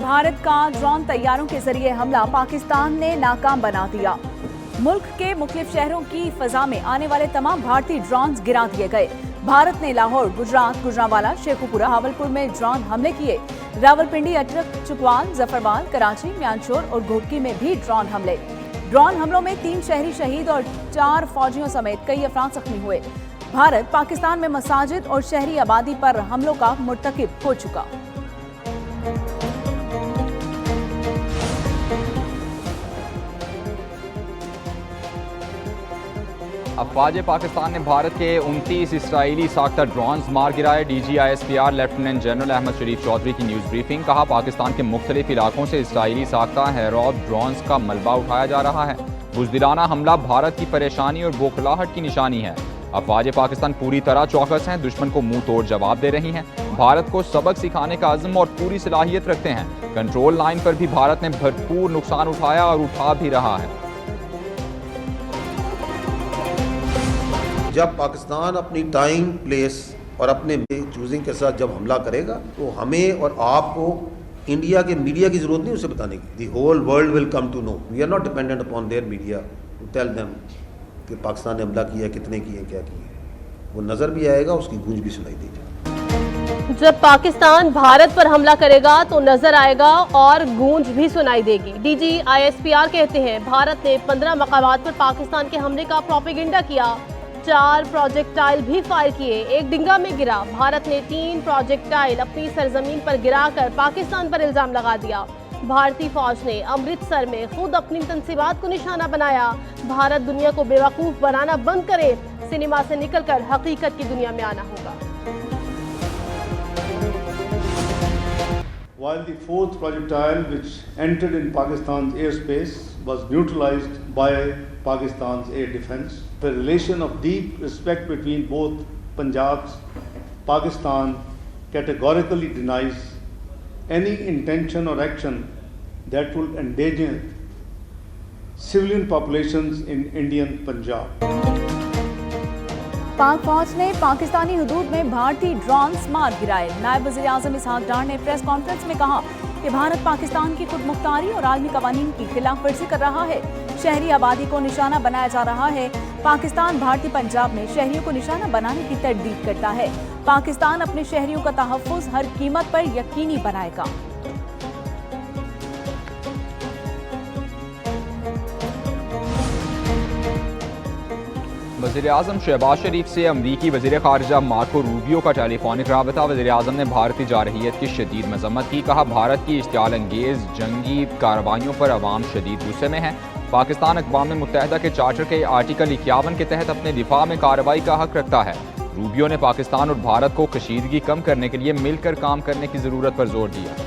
भारत का ड्रोन तैयारों के जरिए हमला पाकिस्तान ने नाकाम बना दिया। मुल्क के मुख्तलिफ शहरों की फजा में आने वाले तमाम भारतीय ड्रोन गिरा दिए गए। भारत ने लाहौर, गुजरात, गुजरांवाला, शेखुपुरा, हावलपुर में ड्रोन हमले किए। रावलपिंडी, अटक, चुकवाल, जफरवाल, कराची, म्यांचोर और घोटकी में भी ड्रोन हमले। ड्रोन हमलों में 3 शहरी शहीद और 4 फौजियों समेत कई अफराद जख्मी हुए। भारत पाकिस्तान में मसाजिद और शहरी आबादी पर हमलों का मुर्तकिब हो चुका। अफवाज पाकिस्तान ने भारत के 29 इसराइली साख्ता ड्रोन्स मार गिराए। DGISPR लेफ्टिनेंट जनरल अहमद शरीफ चौधरी की न्यूज़ ब्रीफिंग। कहा, पाकिस्तान के मुख्तलिफ इलाकों से इसराइली साख्ता हैरौब ड्रोन्स का मलबा उठाया जा रहा है। बुज़दिलाना हमला भारत की परेशानी और बौखलाहट की निशानी है। अफवाज पाकिस्तान पूरी तरह चौकस हैं, दुश्मन को मुंह तोड़ जवाब दे रही हैं। भारत को सबक सिखाने का अज़्म और पूरी सलाहियत रखते हैं। कंट्रोल लाइन पर भी भारत ने भरपूर नुकसान उठाया और उठा भी रहा है। जब पाकिस्तान अपनी टाइम, प्लेस और अपने चूजिंग के साथ जब हमला करेगा तो हमें और आपको इंडिया के मीडिया की जरूरत नहीं उसे बताने की। The whole world will come to know. We are not dependent upon their media to tell them कि पाकिस्तान ने हमला किया, कितने किए, क्या किए। वो नजर भी आएगा, उसकी गूंज भी सुनाई देगी। जब पाकिस्तान भारत पर हमला करेगा तो नजर आएगा और गूंज भी सुनाई देगी। DGISPR कहते हैं, भारत ने 15 मकामात पर पाकिस्तान के हमले का प्रोपेगेंडा किया। 4 प्रोजेक्टाइल भी फायर किए, एक डिंगा में गिरा। भारत ने 3 प्रोजेक्टाइल अपनी सरजमीन पर गिराकर पाकिस्तान पर इल्जाम लगा दिया। भारतीय फौज ने अमृतसर में खुद अपनी तंसीबात को निशाना बनाया। भारत दुनिया को बेवकूफ बनाना बंद करे, सिनेमा से निकलकर हकीकत की दुनिया में आना होगा। While the 4th projectile which entered in Pakistan's airspace was neutralized by Pakistan's air defense, the relation of deep respect between both Punjabs, Pakistan categorically denies any intention or action that will endanger civilian populations in Indian Punjab. पाक फौज ने पाकिस्तानी हुदूद में भारतीय drones मार गिराए। नायब वज़ीर आज़म इसहाक डार ने प्रेस कॉन्फ्रेंस में कहा कि भारत पाकिस्तान की खुद मुख्तारी और आलमी कवानीन की खिलाफ वर्जी कर रहा है। शहरी आबादी को निशाना बनाया जा रहा है। पाकिस्तान भारतीय पंजाब में शहरियों को निशाना बनाने की तरदीद करता है। पाकिस्तान अपने शहरियों का तहफ़्फ़ुज़ हर कीमत पर यकीनी बनाएगा। वज़ीर आज़म शहबाज शरीफ से अमरीकी वज़ीर ख़ारिजा मार्को रूबियो का टेलीफोनिक राबता। वज़ीर आज़म ने भारतीय जारहियत की शदीद मज़म्मत की। कहा, भारत की इश्तियाल अंगेज़ जंगी कार्रवाइयों पर अवाम शदीद गुस्से में है। पाकिस्तान अक़वाम मुत्तहिदा के चार्टर के आर्टिकल 51 के तहत अपने दिफा में कार्रवाई का हक रखता है। रूबियो ने पाकिस्तान और भारत को कशीदगी कम करने के लिए मिलकर काम करने की ज़रूरत पर जोर दिया।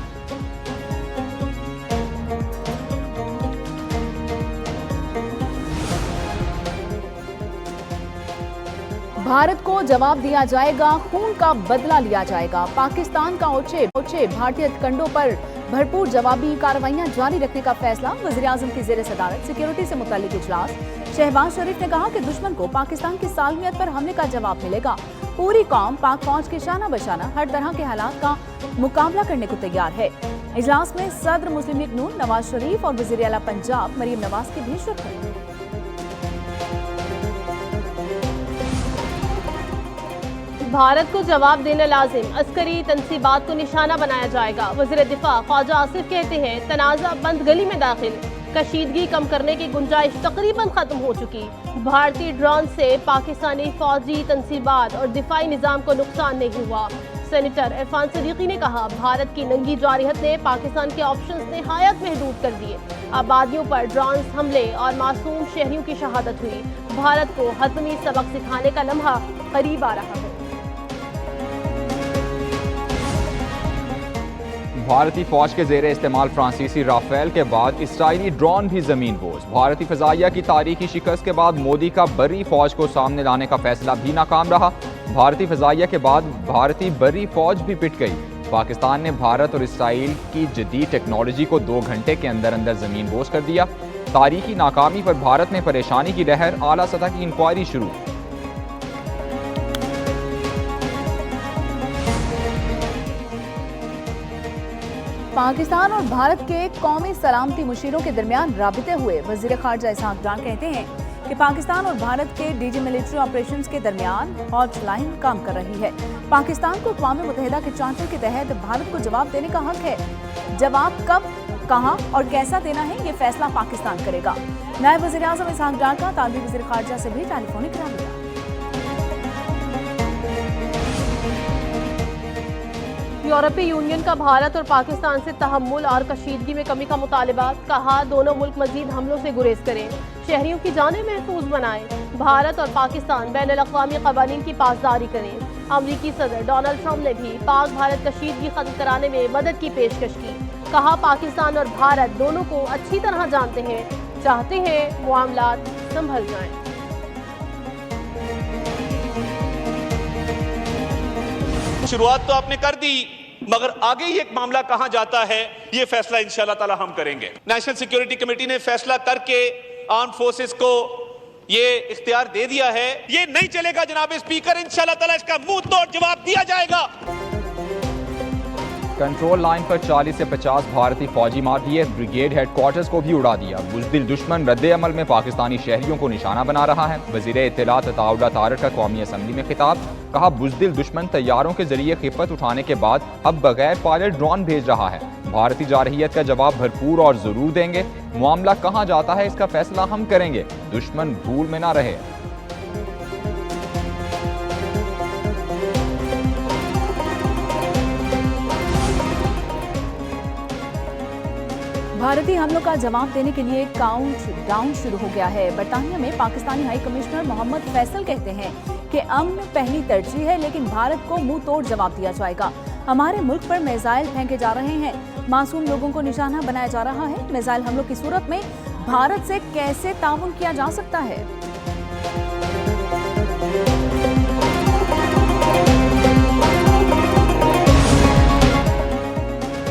भारत को जवाब दिया जाएगा, खून का बदला लिया जाएगा। पाकिस्तान का ओछे भारतीय हथकंडों पर भरपूर जवाबी कार्रवाइयां जारी रखने का फैसला। वज़ीर आज़म की ज़ेर सदारत सिक्योरिटी से मुताल्लिक इजलास। शहबाज शरीफ ने कहा कि दुश्मन को पाकिस्तान की सालमियत पर हमले का जवाब मिलेगा। पूरी कौम पाक फौज के शाना बशाना हर तरह के हालात का मुकाबला करने को तैयार है। इजलास में सदर मुस्लिम लीग नून नवाज शरीफ और वज़ीर आला पंजाब मरीम नवाज की भी शिरकत। भारत को जवाब देना लाजिम, अस्करी तंसीबात को निशाना बनाया जाएगा। वज़ीर दिफा ख्वाजा आसिफ कहते हैं, तनाज़ा बंद गली में दाखिल, कशीदगी कम करने की गुंजाइश तकरीबन खत्म हो चुकी। भारतीय ड्रोन से पाकिस्तानी फौजी तंसीबात और दिफाई निज़ाम को नुकसान नहीं हुआ। सेनेटर इरफान सदीकी ने कहा, भारत की नंगी जारहियत ने पाकिस्तान के ऑप्शंस नहायत महदूद कर दिए। आबादियों पर ड्रोन हमले और मासूम शहरियों की शहादत हुई। भारत को हतमी सबक सिखाने का लम्हा करीब आ रहा है। भारतीय फौज के जेर इस्तेमाल फ्रांसीसी राफेल के बाद इसराइली ड्रोन भी जमीन बोझ। भारतीय फजाइया की तारीखी शिकस्त के बाद मोदी का बर्री फौज को सामने लाने का फैसला भी नाकाम रहा। भारतीय फजाइया के बाद भारतीय बर्री फौज भी पिट गई। पाकिस्तान ने भारत और इसराइल की जदीद टेक्नोलॉजी को 2 घंटे के अंदर अंदर जमीन बोझ कर दिया। तारीखी नाकामी पर भारत में परेशानी की लहर, आला सतह की इंक्वायरी शुरू। पाकिस्तान और भारत के कौमी सलामती मुशीरों के दरमियान राबिते हुए। वजीर खारजा इसहाक डार कहते हैं कि पाकिस्तान और भारत के डीजी मिलिट्री ऑपरेशंस के दरमियान हॉटलाइन काम कर रही है। पाकिस्तान को अक़वाम मुत्तहिदा के चार्टर के तहत भारत को जवाब देने का हक है। जवाब कब, कहां और कैसा देना है, ये फैसला पाकिस्तान करेगा। नायब वज़ीर आज़म इसहाक डार का तालिबी वज़ीर खारजा से भी टेलीफोनिक राबिता। यूरोपीय यूनियन का भारत और पाकिस्तान से तहम्मुल और कशीदगी में कमी का मुतालबा। कहा, दोनों मुल्क मजीद हमलों से गुरेज करें, शहरियों की जानें महफूज बनाएं। भारत और पाकिस्तान बैनुल-अक़वामी क़वानीन की पासदारी करें। अमरीकी सदर डोनाल्ड ट्रंप ने भी पाक भारत कशीदगी खत्म कराने में मदद की पेशकश की। कहा, पाकिस्तान और भारत दोनों को अच्छी तरह जानते हैं, चाहते हैं मामलात संभल जाएं। शुरुआत तो आपने कर दी, मगर आगे ये मामला कहां जाता है ये फैसला इंशाल्लाह ताला हम करेंगे। नेशनल सिक्योरिटी कमेटी ने फैसला करके आर्म फोर्सेस को ये इख्तियार दे दिया है। ये नहीं चलेगा जनाब स्पीकर, इंशाल्लाह ताला इसका मुंह तोड़ जवाब दिया जाएगा। कंट्रोल लाइन पर 40 से 50 भारतीय फौजी मार दिए। ब्रिगेड हेडक्वार्टर्स को भी उड़ा दिया। बुज़दिल दुश्मन रद्द अमल में पाकिस्तानी शहरियों को निशाना बना रहा है। वज़ीर इत्तलात अताउल्लाह तारक का कौमी असम्बली में खिताब। कहा, बुज़दिल दुश्मन तैयारों के जरिए खिफत उठाने के बाद अब बगैर पायलट ड्रोन भेज रहा है। भारतीय जारहियत का जवाब भरपूर और जरूर देंगे। मामला कहाँ जाता है इसका फैसला हम करेंगे। दुश्मन भूल में ना रहे। भारतीय हमलों का जवाब देने के लिए काउंट डाउन शुरू हो गया है। बरतानिया में पाकिस्तानी हाई कमिश्नर मोहम्मद फैसल कहते हैं कि अमन पहली तरजीह है, लेकिन भारत को मुंह तोड़ जवाब दिया जाएगा। हमारे मुल्क पर मिसाइल फेंके जा रहे हैं, मासूम लोगों को निशाना बनाया जा रहा है। मिसाइल हमलों की सूरत में भारत से कैसे ताउन किया जा सकता है?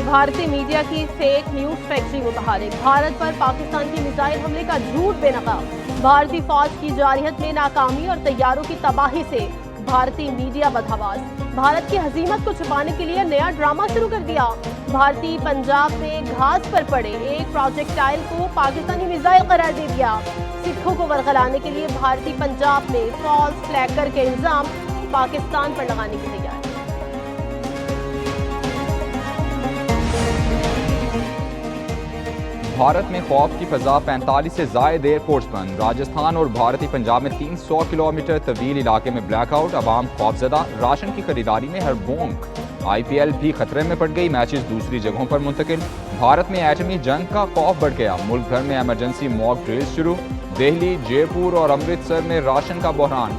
भारतीय मीडिया की फेक न्यूज फैक्ट्री मुतहरिक। भारत पर पाकिस्तान की मिसाइल हमले का झूठ बेनकाब। भारतीय फौज की जारहियत में नाकामी और तैयारों की तबाही से भारतीय मीडिया बदहवास। भारत की हजीमत को छुपाने के लिए नया ड्रामा शुरू कर दिया। भारतीय पंजाब में घास पर पड़े एक प्रोजेक्टाइल को पाकिस्तानी मिसाइल करार दे दिया। सिखों को वरगलाने के लिए भारतीय पंजाब में फॉल्स फ्लैग करके इल्जाम पाकिस्तान पर लगाने की तैयारी। भारत में खौफ की फजा, 45 से जायद एयरपोर्ट्स बंद। राजस्थान और भारतीय पंजाब में 300 किलोमीटर तवील इलाके में ब्लैकआउट। अवाम खौफजदा, राशन की खरीदारी में हड़बोंक। IPL भी खतरे में पड़ गई, मैचेस दूसरी जगहों पर मुंतकिल। भारत में एटमी जंग का खौफ बढ़ गया। मुल्क भर में इमरजेंसी मॉक ड्रिल्स शुरू। दिल्ली, जयपुर और अमृतसर में राशन का बहरान।